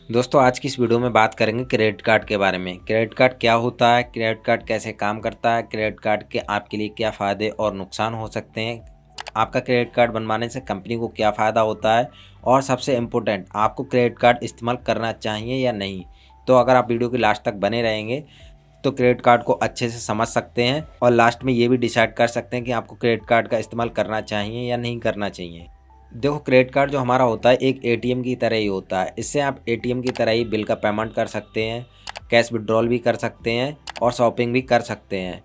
दोस्तों आज की इस वीडियो में बात करेंगे क्रेडिट कार्ड के बारे में। क्रेडिट कार्ड क्या होता है, क्रेडिट कार्ड कैसे काम करता है, क्रेडिट कार्ड के आपके लिए क्या फ़ायदे और नुकसान हो सकते हैं, आपका क्रेडिट कार्ड बनवाने से कंपनी को क्या फ़ायदा होता है और सबसे इम्पोर्टेंट आपको क्रेडिट कार्ड इस्तेमाल करना चाहिए या नहीं। तो अगर आप वीडियो के लास्ट तक बने रहेंगे तो क्रेडिट कार्ड को अच्छे से समझ सकते हैं और लास्ट में ये भी डिसाइड कर सकते हैं कि आपको क्रेडिट कार्ड का इस्तेमाल करना चाहिए या नहीं करना चाहिए। देखो, क्रेडिट कार्ड जो हमारा होता है एक एटीएम की तरह ही होता है। इससे आप एटीएम की तरह ही बिल का पेमेंट कर सकते हैं, कैश विड्रॉल भी कर सकते हैं और शॉपिंग भी कर सकते हैं।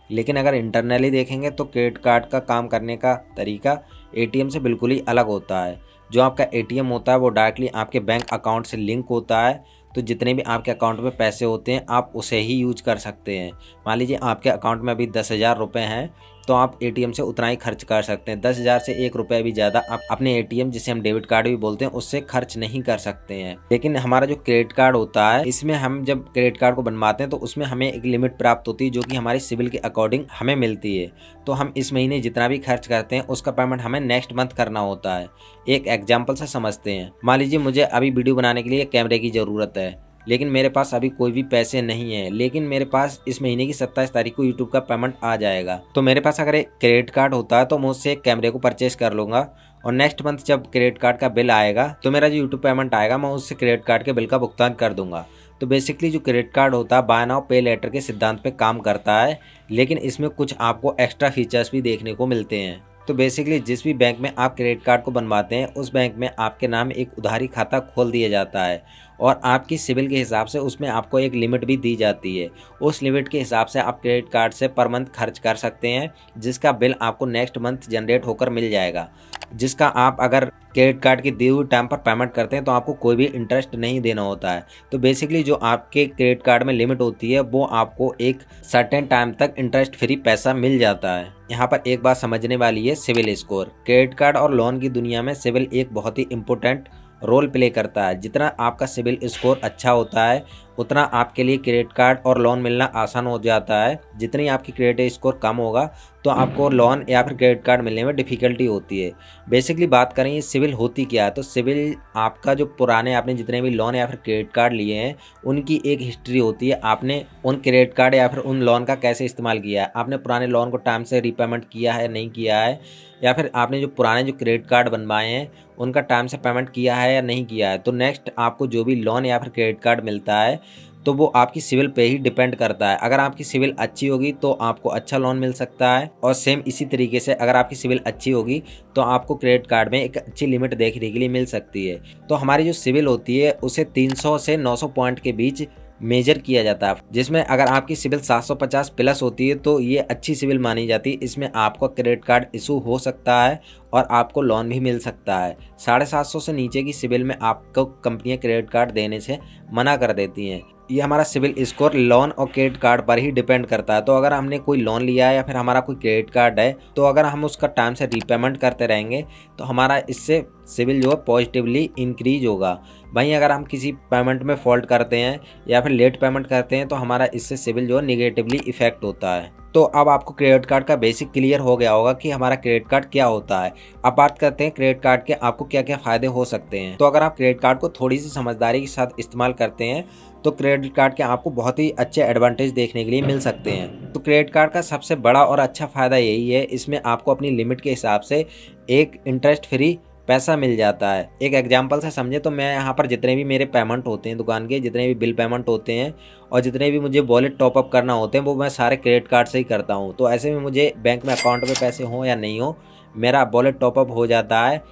लेकिन अगर इंटरनली देखेंगे तो क्रेडिट कार्ड का काम करने का तरीका एटीएम से बिल्कुल ही अलग होता है। जो आपका एटीएम होता है वो डायरेक्टली आपके बैंक अकाउंट से लिंक होता है, तो जितने भी आपके अकाउंट में पैसे होते हैं आप उसे ही यूज कर सकते हैं। मान लीजिए आपके अकाउंट में अभी 10,000 रुपये हैं तो आप एटीएम से उतना ही खर्च कर सकते हैं। 10,000 से 1 रुपये भी ज़्यादा आप अपने एटीएम, जिसे हम डेबिट कार्ड भी बोलते हैं, उससे खर्च नहीं कर सकते हैं। लेकिन हमारा जो क्रेडिट कार्ड होता है, इसमें हम जब क्रेडिट कार्ड को बनवाते हैं तो उसमें हमें एक लिमिट प्राप्त होती है जो कि हमारी सिबिल के अकॉर्डिंग हमें मिलती है। तो हम इस महीने जितना भी खर्च करते हैं उसका पेमेंट हमें नेक्स्ट मंथ करना होता है। एक एग्जाम्पल से समझते हैं। मान लीजिए मुझे अभी वीडियो बनाने के लिए कैमरे की ज़रूरत है, लेकिन मेरे पास अभी कोई भी पैसे नहीं है, लेकिन मेरे पास इस महीने की 27 तारीख को यूट्यूब का पेमेंट आ जाएगा। तो मेरे पास अगर एक क्रेडिट कार्ड होता है तो मैं उससे एक कैमरे को परचेस कर लूँगा और नेक्स्ट मंथ जब क्रेडिट कार्ड का बिल आएगा तो मेरा जो यूट्यूब पेमेंट आएगा मैं उससे क्रेडिट कार्ड के बिल का भुगतान कर दूंगा। तो बेसिकली जो क्रेडिट कार्ड होता है बाय नाउ पे लेटर के सिद्धांत पे काम करता है, लेकिन इसमें कुछ आपको एक्स्ट्रा फीचर्स भी देखने को मिलते हैं। तो बेसिकली जिस भी बैंक में आप क्रेडिट कार्ड को बनवाते हैं उस बैंक में आपके नाम एक उधारी खाता खोल दिया जाता है और आपकी सिबिल के हिसाब से उसमें आपको एक लिमिट भी दी जाती है। उस लिमिट के हिसाब से आप क्रेडिट कार्ड से पर मंथ खर्च कर सकते हैं, जिसका बिल आपको नेक्स्ट मंथ जनरेट होकर मिल जाएगा, जिसका आप अगर क्रेडिट कार्ड की दी हुई टाइम पर पेमेंट करते हैं तो आपको कोई भी इंटरेस्ट नहीं देना होता है। तो बेसिकली जो आपके क्रेडिट कार्ड में लिमिट होती है वो आपको एक सर्टेन टाइम तक इंटरेस्ट फ्री पैसा मिल जाता है। यहाँ पर एक बात समझने वाली है, सिबिल स्कोर। क्रेडिट कार्ड और लोन की दुनिया में सिबिल एक बहुत ही इम्पोर्टेंट रोल प्ले करता है। जितना आपका सिबिल स्कोर अच्छा होता है उतना आपके लिए क्रेडिट कार्ड और लोन मिलना आसान हो जाता है। जितनी आपकी क्रेडिट स्कोर कम होगा तो आपको लोन या फिर क्रेडिट कार्ड मिलने में डिफ़िकल्टी होती है। बेसिकली बात करें ये सिबिल होती क्या है, तो सिबिल आपका जो पुराने आपने जितने भी लोन या फिर क्रेडिट कार्ड लिए हैं उनकी एक हिस्ट्री होती है। आपने उन क्रेडिट कार्ड या फिर उन लोन का कैसे इस्तेमाल किया है, आपने पुराने लोन को टाइम से रीपेमेंट किया है नहीं किया है, या फिर आपने जो पुराने जो क्रेडिट कार्ड बनवाए हैं उनका टाइम से पेमेंट किया है या नहीं किया है। तो नेक्स्ट आपको जो भी लोन या फिर क्रेडिट कार्ड मिलता है तो वो आपकी सिविल पे ही डिपेंड करता है। अगर आपकी सिविल अच्छी होगी तो आपको अच्छा लोन मिल सकता है, और सेम इसी तरीके से अगर आपकी सिविल अच्छी होगी तो आपको क्रेडिट कार्ड में एक अच्छी लिमिट देखने के लिए मिल सकती है। तो हमारी जो सिविल होती है उसे 300 से 900 पॉइंट के बीच मेजर किया जाता है, जिसमें अगर आपकी सिविल 750 प्लस होती है तो ये अच्छी सिविल मानी जाती है। इसमें आपको क्रेडिट कार्ड इशू हो सकता है और आपको लोन भी मिल सकता है। 750 से नीचे की सिविल में आपको कंपनियां क्रेडिट कार्ड देने से मना कर देती हैं। ये हमारा सिविल स्कोर लोन और क्रेडिट कार्ड पर ही डिपेंड करता है। तो अगर हमने कोई लोन लिया है या फिर हमारा कोई क्रेडिट कार्ड है तो अगर हम उसका टाइम से रीपेमेंट करते रहेंगे तो हमारा इससे सिविल जो है पॉजिटिवली इंक्रीज होगा। वहीं अगर हम किसी पेमेंट में फॉल्ट करते हैं या फिर लेट पेमेंट करते हैं तो हमारा इससे सिविल जो है निगेटिवली इफेक्ट होता है। तो अब आपको क्रेडिट कार्ड का बेसिक क्लियर हो गया होगा कि हमारा क्रेडिट कार्ड क्या होता है। अब बात करते हैं क्रेडिट कार्ड के आपको क्या क्या फ़ायदे हो सकते हैं। तो अगर आप क्रेडिट कार्ड को थोड़ी सी समझदारी के साथ इस्तेमाल करते हैं तो क्रेडिट कार्ड के आपको बहुत ही अच्छे एडवांटेज देखने के लिए मिल सकते हैं। तो क्रेडिट कार्ड का सबसे बड़ा और अच्छा फ़ायदा यही है, इसमें आपको अपनी लिमिट के हिसाब से एक इंटरेस्ट फ्री पैसा मिल जाता है। एक एग्जांपल से समझे तो मैं यहाँ पर जितने भी मेरे पेमेंट होते हैं दुकान के, जितने भी बिल पेमेंट होते हैं और जितने भी मुझे वॉलेट टॉपअप करना होते हैं वो मैं सारे क्रेडिट कार्ड से ही करता हूँ। तो ऐसे में मुझे बैंक में अकाउंट में पैसे हों या नहीं हो, मेरा वॉलेट टॉपअप हो जाता है,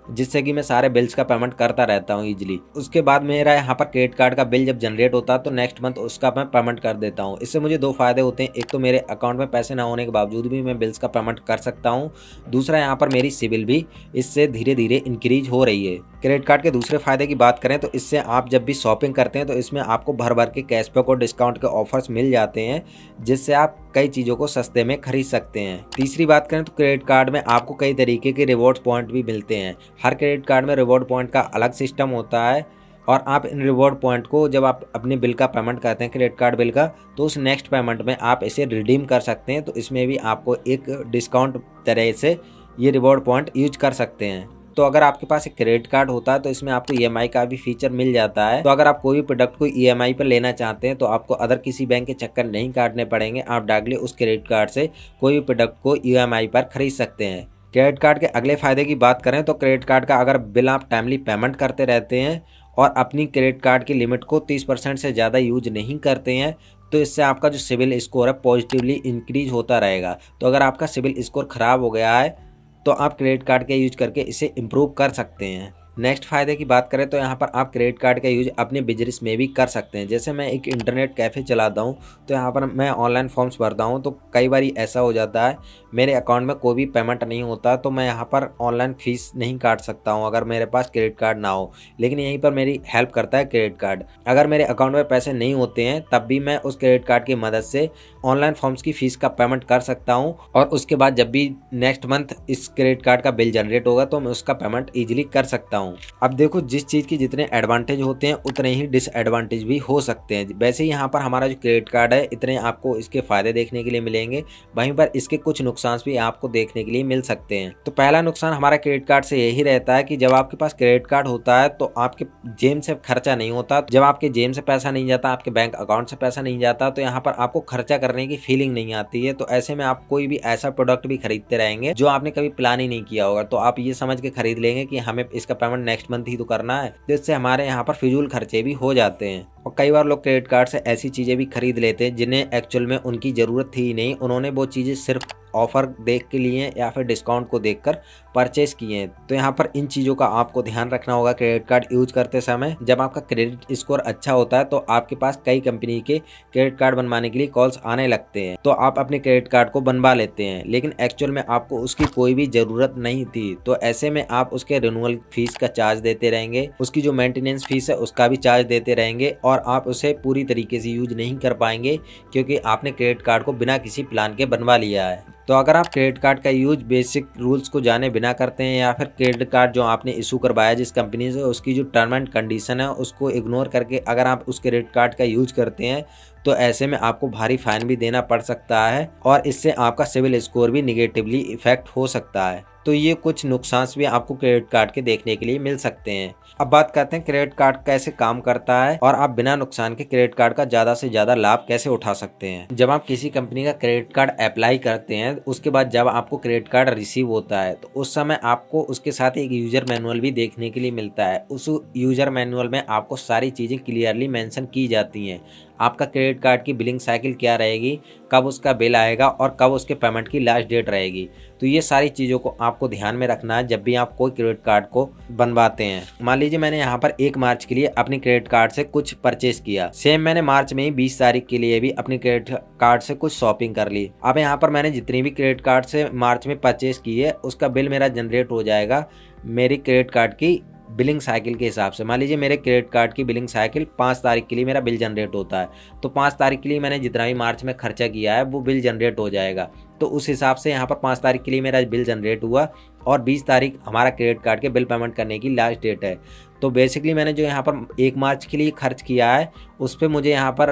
जिससे कि मैं सारे बिल्स का पेमेंट करता रहता हूँ ईजिली। उसके बाद मेरा यहाँ पर क्रेडिट कार्ड का बिल जब जनरेट होता है तो नेक्स्ट मंथ उसका मैं पेमेंट कर देता हूँ। इससे मुझे दो फायदे होते हैं, एक तो मेरे अकाउंट में पैसे ना होने के बावजूद भी मैं बिल्स का पेमेंट कर सकता हूँ, दूसरा यहाँ पर मेरी सिबिल भी इससे धीरे धीरे इंक्रीज हो रही है। क्रेडिट कार्ड के दूसरे फायदे की बात करें तो इससे आप जब भी शॉपिंग करते हैं तो इसमें आपको भर भर के कैशबैक और डिस्काउंट के ऑफर्स मिल जाते हैं, जिससे आप कई चीज़ों को सस्ते में खरीद सकते हैं। तीसरी बात करें तो क्रेडिट कार्ड में आपको कई तरीके के रिवॉर्ड पॉइंट भी मिलते हैं। हर क्रेडिट कार्ड में रिवॉर्ड पॉइंट का अलग सिस्टम होता है और आप इन रिवॉर्ड पॉइंट को जब आप अपने बिल का पेमेंट करते हैं क्रेडिट कार्ड बिल का, तो उस नेक्स्ट पेमेंट में आप इसे रिडीम कर सकते हैं। तो इसमें भी आपको एक डिस्काउंट तरह से ये रिवॉर्ड पॉइंट यूज कर सकते हैं। तो अगर आपके पास एक क्रेडिट कार्ड होता है तो इसमें आपको ईएमआई का भी फीचर मिल जाता है। तो अगर आप कोई भी प्रोडक्ट को ईएमआई पर लेना चाहते हैं तो आपको अदर किसी बैंक के चक्कर नहीं काटने पड़ेंगे, आप डायरेक्टली उस क्रेडिट कार्ड से कोई भी प्रोडक्ट को ईएमआई पर खरीद सकते हैं। क्रेडिट कार्ड के अगले फायदे की बात करें तो क्रेडिट कार्ड का अगर बिल आप टाइमली पेमेंट करते रहते हैं और अपनी क्रेडिट कार्ड की लिमिट को 30% से ज़्यादा यूज नहीं करते हैं तो इससे आपका जो सिविल स्कोर है पॉजिटिवली इंक्रीज होता रहेगा। तो अगर आपका सिविल स्कोर ख़राब हो गया है तो आप क्रेडिट कार्ड का यूज करके इसे इम्प्रूव कर सकते हैं। नेक्स्ट फ़ायदे की बात करें तो यहाँ पर आप क्रेडिट कार्ड का यूज अपने बिजनेस में भी कर सकते हैं। जैसे मैं एक इंटरनेट कैफ़े चलाता हूँ तो यहाँ पर मैं ऑनलाइन फॉर्म्स भरता हूँ, तो कई बार ऐसा हो जाता है मेरे अकाउंट में कोई भी पेमेंट नहीं होता तो मैं यहाँ पर ऑनलाइन फ़ीस नहीं काट सकता हूँ अगर मेरे पास क्रेडिट कार्ड ना हो। लेकिन यहीं पर मेरी हेल्प करता है क्रेडिट कार्ड। अगर मेरे अकाउंट में पैसे नहीं होते हैं तब भी मैं उस क्रेडिट कार्ड की मदद से ऑनलाइन फॉर्म्स की फ़ीस का पेमेंट कर सकता हूँ और उसके बाद जब भी नेक्स्ट मंथ इस क्रेडिट कार्ड का बिल जनरेट होगा तो मैं उसका पेमेंट ईजिली कर सकता हूँ। अब देखो, जिस चीज़ की जितने एडवांटेज होते हैं उतने ही डिसएडवांटेज भी हो सकते हैं। वैसे ही यहाँ पर हमारा जो क्रेडिट कार्ड है इतने आपको इसके फ़ायदे देखने के लिए मिलेंगे, वहीं पर इसके कुछ नुकसान भी आपको देखने के लिए मिल सकते हैं। तो पहला नुकसान हमारा क्रेडिट कार्ड से यही रहता है कि जब आपके पास क्रेडिट कार्ड होता है तो आपके जेब से खर्चा नहीं होता। जब आपके जेब से पैसा नहीं जाता, आपके बैंक अकाउंट से पैसा नहीं जाता, तो यहाँ पर आपको खर्चा करने की फीलिंग नहीं आती है। तो ऐसे में आप कोई भी ऐसा प्रोडक्ट भी खरीदते रहेंगे जो आपने कभी प्लान ही नहीं किया होगा, तो आप ये समझ के खरीद लेंगे कि हमें इसका पेमेंट नेक्स्ट मंथ ही तो करना है, जिससे हमारे यहाँ पर फिजूल खर्चे भी हो जाते हैं। और कई बार लोग क्रेडिट कार्ड से ऐसी चीज़ें भी खरीद लेते हैं जिन्हें एक्चुअल में उनकी ज़रूरत थी ही नहीं, उन्होंने वो चीज़ें सिर्फ ऑफर देख के लिए या फिर डिस्काउंट को देखकर परचेस किए हैं। तो यहाँ पर इन चीज़ों का आपको ध्यान रखना होगा क्रेडिट कार्ड यूज करते समय। जब आपका क्रेडिट स्कोर अच्छा होता है तो आपके पास कई कंपनी के क्रेडिट कार्ड बनवाने के लिए कॉल्स आने लगते हैं, तो आप अपने क्रेडिट कार्ड को बनवा लेते हैं, लेकिन एक्चुअल में आपको उसकी कोई भी ज़रूरत नहीं थी। तो ऐसे में आप उसके रिन्यूअल फीस का चार्ज देते रहेंगे, उसकी जो मेंटेनेंस फीस है उसका भी चार्ज देते रहेंगे और आप उसे पूरी तरीके से यूज नहीं कर पाएंगे क्योंकि आपने क्रेडिट कार्ड को बिना किसी प्लान के बनवा लिया है। तो अगर आप क्रेडिट कार्ड का यूज बेसिक रूल्स को जाने बिना करते हैं या फिर क्रेडिट कार्ड जो आपने इशू करवाया जिस कंपनी से उसकी जो टर्म एंड कंडीशन है उसको इग्नोर करके अगर आप उस क्रेडिट कार्ड का यूज करते हैं तो ऐसे में आपको भारी फाइन भी देना पड़ सकता है और इससे आपका सिविल स्कोर भी निगेटिवली इफेक्ट हो सकता है। तो ये कुछ नुकसान भी आपको क्रेडिट कार्ड के देखने के लिए मिल सकते हैं। अब बात करते हैं क्रेडिट कार्ड कैसे काम करता है और आप बिना नुकसान के क्रेडिट कार्ड का ज़्यादा से ज़्यादा लाभ कैसे उठा सकते हैं। जब आप किसी कंपनी का क्रेडिट कार्ड अप्लाई करते हैं उसके बाद जब आपको क्रेडिट कार्ड रिसीव होता है तो उस समय आपको उसके साथ एक यूजर मैनुअल भी देखने के लिए मिलता है। उस यूजर मैनुअल में आपको सारी चीज़ें क्लियरली मेंशन की जाती हैं। आपका क्रेडिट कार्ड की बिलिंग साइकिल क्या रहेगी, कब उसका बिल आएगा और कब उसके पेमेंट की लास्ट डेट रहेगी। तो ये सारी चीज़ों को आपको ध्यान में रखना है जब भी आप कोई क्रेडिट कार्ड को बनवाते हैं। मान लीजिए मैंने यहाँ पर 1 मार्च के लिए अपने क्रेडिट कार्ड से कुछ परचेस किया, सेम मैंने मार्च में ही 20 तारीख के लिए भी अपने क्रेडिट कार्ड से कुछ शॉपिंग कर ली। अब यहाँ पर मैंने जितनी भी क्रेडिट कार्ड से मार्च में परचेस की है उसका बिल मेरा जनरेट हो जाएगा मेरी क्रेडिट कार्ड की बिलिंग साइकिल के हिसाब से। मान लीजिए मेरे क्रेडिट कार्ड की बिलिंग साइकिल 5 तारीख के लिए मेरा बिल जनरेट होता है, तो 5 तारीख के लिए मैंने जितना भी मार्च में खर्चा किया है वो बिल जनरेट हो जाएगा। तो उस हिसाब से यहाँ पर 5 तारीख के लिए मेरा बिल जनरेट हुआ और 20 तारीख हमारा क्रेडिट कार्ड के बिल पेमेंट करने की लास्ट डेट है। तो बेसिकली मैंने जो यहाँ पर 1 मार्च के लिए खर्च किया है उस पर मुझे यहाँ पर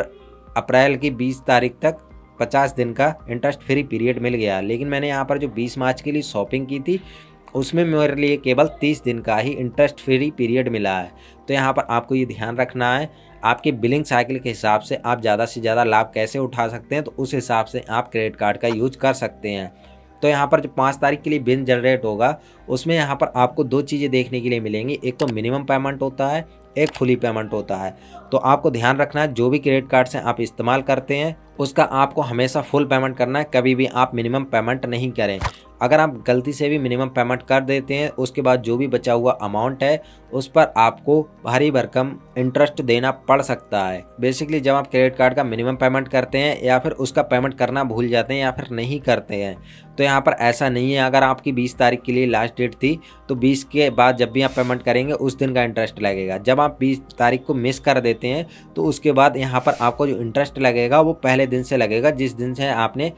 अप्रैल की 20 तारीख तक 50 दिन का इंटरेस्ट फ्री पीरियड मिल गया। लेकिन मैंने यहाँ पर जो 20 मार्च के लिए शॉपिंग की थी उसमें मेरे लिए केवल 30 दिन का ही इंटरेस्ट फ्री पीरियड मिला है। तो यहाँ पर आपको ये ध्यान रखना है आपके बिलिंग साइकिल के हिसाब से आप ज़्यादा से ज़्यादा लाभ कैसे उठा सकते हैं, तो उस हिसाब से आप क्रेडिट कार्ड का यूज कर सकते हैं। तो यहाँ पर जो 5 तारीख के लिए बिल जनरेट होगा उसमें यहाँ पर आपको 2 चीज़ें देखने के लिए मिलेंगी, एक तो मिनिमम पेमेंट होता है, एक फुली पेमेंट होता है। तो आपको ध्यान रखना है जो भी क्रेडिट कार्ड से आप इस्तेमाल करते हैं उसका आपको हमेशा फुल पेमेंट करना है, कभी भी आप मिनिमम पेमेंट नहीं करें। अगर आप गलती से भी मिनिमम पेमेंट कर देते हैं उसके बाद जो भी बचा हुआ अमाउंट है उस पर आपको भारी भरकम इंटरेस्ट देना पड़ सकता है। बेसिकली जब आप क्रेडिट कार्ड का मिनिमम पेमेंट करते हैं या फिर उसका पेमेंट करना भूल जाते हैं या फिर नहीं करते हैं, तो यहाँ पर ऐसा नहीं है। अगर आपकी 20 तारीख के लिए लास्ट डेट थी तो 20 के बाद जब भी आप पेमेंट करेंगे उस दिन का इंटरेस्ट लगेगा। जब आप 20 तारीख को मिस कर देते हैं तो उसके बाद यहाँ पर आपको जो इंटरेस्ट लगेगा वो पहले दिन से लगेगा जिस दिन से आपने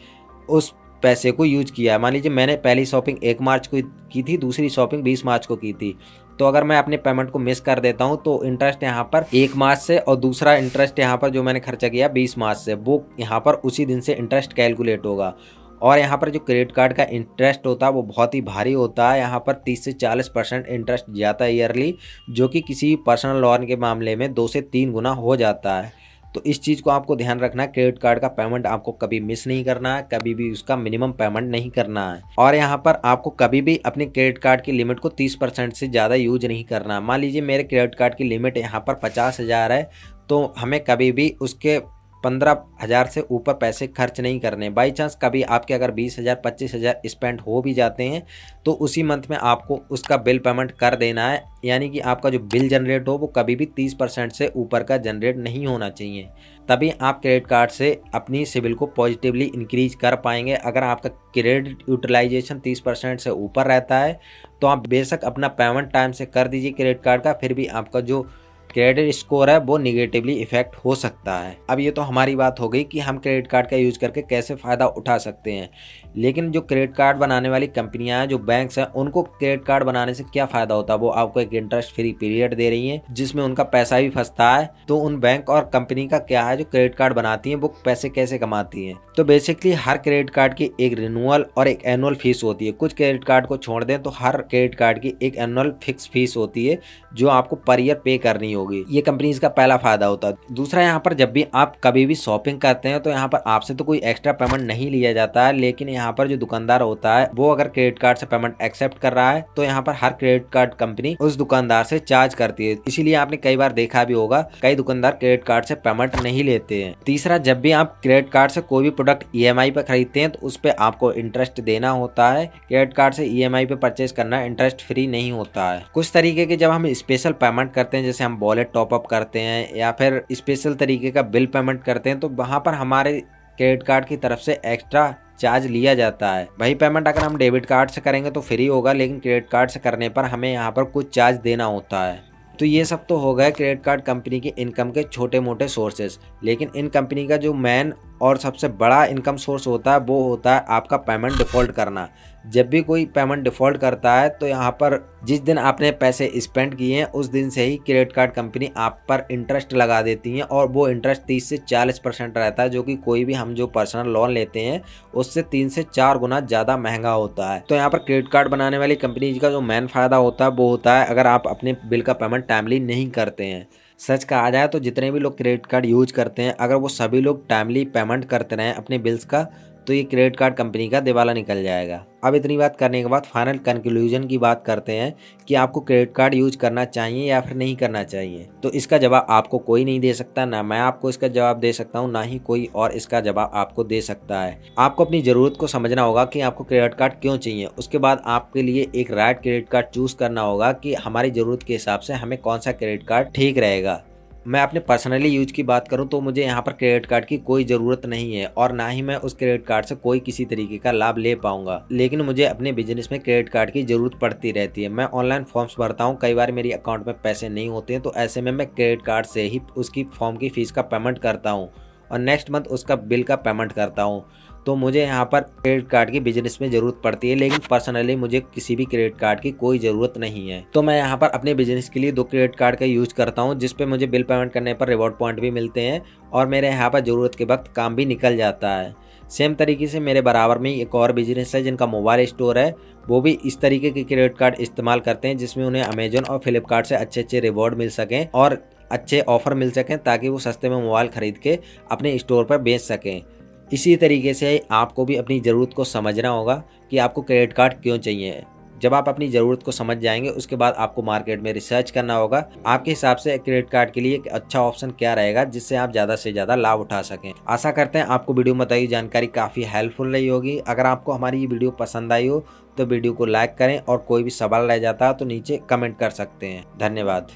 उस पैसे को यूज किया है। मान लीजिए मैंने पहली शॉपिंग 1 मार्च को की थी, दूसरी शॉपिंग 20 मार्च को की थी, तो अगर मैं अपने पेमेंट को मिस कर देता हूं तो इंटरेस्ट यहाँ पर 1 मार्च से और दूसरा इंटरेस्ट यहाँ पर जो मैंने खर्चा किया 20 मार्च से वो यहाँ पर उसी दिन से इंटरेस्ट कैलकुलेट होगा। और यहाँ पर जो क्रेडिट कार्ड का इंटरेस्ट होता है वो बहुत ही भारी होता है। यहाँ पर 30 से 40% इंटरेस्ट जाता है ईयरली, जो कि किसी पर्सनल लोन के मामले में 2 से 3 गुना हो जाता है। तो इस चीज़ को आपको ध्यान रखना है, क्रेडिट कार्ड का पेमेंट आपको कभी मिस नहीं करना है, कभी भी उसका मिनिमम पेमेंट नहीं करना है। और यहाँ पर आपको कभी भी अपने क्रेडिट कार्ड की लिमिट को 30% से ज़्यादा यूज नहीं करना है। मान लीजिए मेरे क्रेडिट कार्ड की लिमिट यहाँ पर 50,000 है, तो हमें कभी भी उसके 15,000 से ऊपर पैसे खर्च नहीं करने। बाई चांस कभी आपके अगर 20,000 25,000 स्पेंड हो भी जाते हैं तो उसी मंथ में आपको उसका बिल पेमेंट कर देना है, यानी कि आपका जो बिल जनरेट हो वो कभी भी 30% से ऊपर का जनरेट नहीं होना चाहिए। तभी आप क्रेडिट कार्ड से अपनी सिबिल को पॉजिटिवली इंक्रीज कर पाएंगे। अगर आपका क्रेडिट यूटिलाइजेशन 30% से ऊपर रहता है तो आप बेशक अपना पेमेंट टाइम से कर दीजिए क्रेडिट कार्ड का, फिर भी आपका जो क्रेडिट स्कोर है वो निगेटिवली इफेक्ट हो सकता है। अब ये तो हमारी बात हो गई कि हम क्रेडिट कार्ड का यूज करके कैसे फ़ायदा उठा सकते हैं, लेकिन जो क्रेडिट कार्ड बनाने वाली कंपनियां हैं, जो बैंक्स हैं, उनको क्रेडिट कार्ड बनाने से क्या फ़ायदा होता है? वो आपको एक इंटरेस्ट फ्री पीरियड दे रही हैं जिसमें उनका पैसा भी फंसता है। तो उन बैंक और कंपनी का क्या है, जो क्रेडिट कार्ड बनाती हैं वो पैसे कैसे कमाती हैं? तो बेसिकली हर क्रेडिट कार्ड की एक रिन्यूअल और एक एनुअल फीस होती है। कुछ क्रेडिट कार्ड को छोड़ दें तो हर क्रेडिट कार्ड की एक एनुअल फिक्स फीस होती है जो आपको पर ईयर पे करनी होगी। ये कंपनीज का पहला फायदा होता है। दूसरा, यहाँ पर जब भी आप कभी भी शॉपिंग करते हैं तो यहाँ पर आपसे तो कोई एक्स्ट्रा पेमेंट नहीं लिया जाता है, लेकिन यहाँ पर जो दुकानदार होता है वो अगर क्रेडिट कार्ड से पेमेंट एक्सेप्ट कर रहा है तो यहाँ पर हर क्रेडिट कार्ड कंपनी उस दुकानदार से चार्ज करती है। इसीलिए आपने कई बार देखा भी होगा कई दुकानदार क्रेडिट कार्ड से पेमेंट नहीं लेते हैं। तीसरा, जब भी आप क्रेडिट कार्ड से कोई भी प्रोडक्ट EMI पे खरीदते हैं तो उस पर आपको इंटरेस्ट देना होता है। क्रेडिट कार्ड से EMI पे परचेज करना इंटरेस्ट फ्री नहीं होता है। कुछ तरीके के जब हम स्पेशल पेमेंट करते हैं, जैसे हम वॉलेट टॉपअप करते हैं या फिर स्पेशल तरीके का बिल पेमेंट करते हैं, तो वहाँ पर हमारे क्रेडिट कार्ड की तरफ से एक्स्ट्रा चार्ज लिया जाता है। वही पेमेंट अगर हम डेबिट कार्ड से करेंगे तो फ्री होगा, लेकिन क्रेडिट कार्ड से करने पर हमें यहाँ पर कुछ चार्ज देना होता है। तो ये सब तो हो गए क्रेडिट कार्ड कंपनी की इनकम के छोटे मोटे सोर्सेज, लेकिन इन कंपनी का जो मेन और सबसे बड़ा इनकम सोर्स होता है वो होता है आपका पेमेंट डिफ़ॉल्ट करना। जब भी कोई पेमेंट डिफ़ॉल्ट करता है तो यहाँ पर जिस दिन आपने पैसे स्पेंड किए हैं उस दिन से ही क्रेडिट कार्ड कंपनी आप पर इंटरेस्ट लगा देती है, और वो इंटरेस्ट 30 से 40% रहता है, जो कि कोई भी हम जो पर्सनल लोन लेते हैं उससे 3 से 4 गुना ज़्यादा महंगा होता है। तो यहाँ पर क्रेडिट कार्ड बनाने वाली कंपनी का जो मेन फ़ायदा होता है वो होता है अगर आप अपने बिल का पेमेंट टाइमली नहीं करते हैं। सच कहा जाए तो जितने भी लोग क्रेडिट कार्ड यूज करते हैं, अगर वो सभी लोग टाइमली पेमेंट करते रहें अपने बिल्स का, तो ये क्रेडिट कार्ड कंपनी का दिवाला निकल जाएगा। अब इतनी बात करने के बाद फाइनल कंक्लूजन की बात करते हैं कि आपको क्रेडिट कार्ड यूज करना चाहिए या फिर नहीं करना चाहिए। तो इसका जवाब आपको कोई नहीं दे सकता, ना मैं आपको इसका जवाब दे सकता हूँ, ना ही कोई और इसका जवाब आपको दे सकता है। आपको अपनी ज़रूरत को समझना होगा कि आपको क्रेडिट कार्ड क्यों चाहिए। उसके बाद आपके लिए एक राइट क्रेडिट कार्ड चूज़ करना होगा कि हमारी ज़रूरत के हिसाब से हमें कौन सा क्रेडिट कार्ड ठीक रहेगा। मैं अपने पर्सनली यूज की बात करूं तो मुझे यहाँ पर क्रेडिट कार्ड की कोई ज़रूरत नहीं है, और ना ही मैं उस क्रेडिट कार्ड से कोई किसी तरीके का लाभ ले पाऊंगा, लेकिन मुझे अपने बिजनेस में क्रेडिट कार्ड की ज़रूरत पड़ती रहती है। मैं ऑनलाइन फॉर्म्स भरता हूँ, कई बार मेरी अकाउंट में पैसे नहीं होते हैं, तो ऐसे में मैं क्रेडिट कार्ड से ही उसकी फॉर्म की फ़ीस का पेमेंट करता हूँ और नेक्स्ट मंथ उसका बिल का पेमेंट करता हूँ। तो मुझे यहाँ पर क्रेडिट कार्ड की बिजनेस में ज़रूरत पड़ती है, लेकिन पर्सनली मुझे किसी भी क्रेडिट कार्ड की कोई ज़रूरत नहीं है। तो मैं यहाँ पर अपने बिजनेस के लिए 2 क्रेडिट कार्ड का यूज करता हूँ, जिस पे मुझे बिल पेमेंट करने पर रिवॉर्ड पॉइंट भी मिलते हैं और मेरे यहाँ पर ज़रूरत के वक्त काम भी निकल जाता है। सेम तरीके से मेरे बराबर में एक और बिजनेस है जिनका मोबाइल स्टोर है, वो भी इस तरीके के क्रेडिट कार्ड इस्तेमाल करते हैं जिसमें उन्हें अमेजन और फ्लिपकार्ट से अच्छे रिवॉर्ड मिल सकें और अच्छे ऑफर मिल सकें, ताकि वो सस्ते में मोबाइल ख़रीद के अपने स्टोर पर बेच सकें। इसी तरीके से आपको भी अपनी ज़रूरत को समझना होगा कि आपको क्रेडिट कार्ड क्यों चाहिए। जब आप अपनी ज़रूरत को समझ जाएंगे उसके बाद आपको मार्केट में रिसर्च करना होगा आपके हिसाब से क्रेडिट कार्ड के लिए एक अच्छा ऑप्शन क्या रहेगा जिससे आप ज़्यादा से ज़्यादा लाभ उठा सकें। आशा करते हैं आपको वीडियो में बताई जानकारी काफ़ी हेल्पफुल रही होगी। अगर आपको हमारी ये वीडियो पसंद आई हो तो वीडियो को लाइक करें और कोई भी सवाल रह जाता है तो नीचे कमेंट कर सकते हैं। धन्यवाद।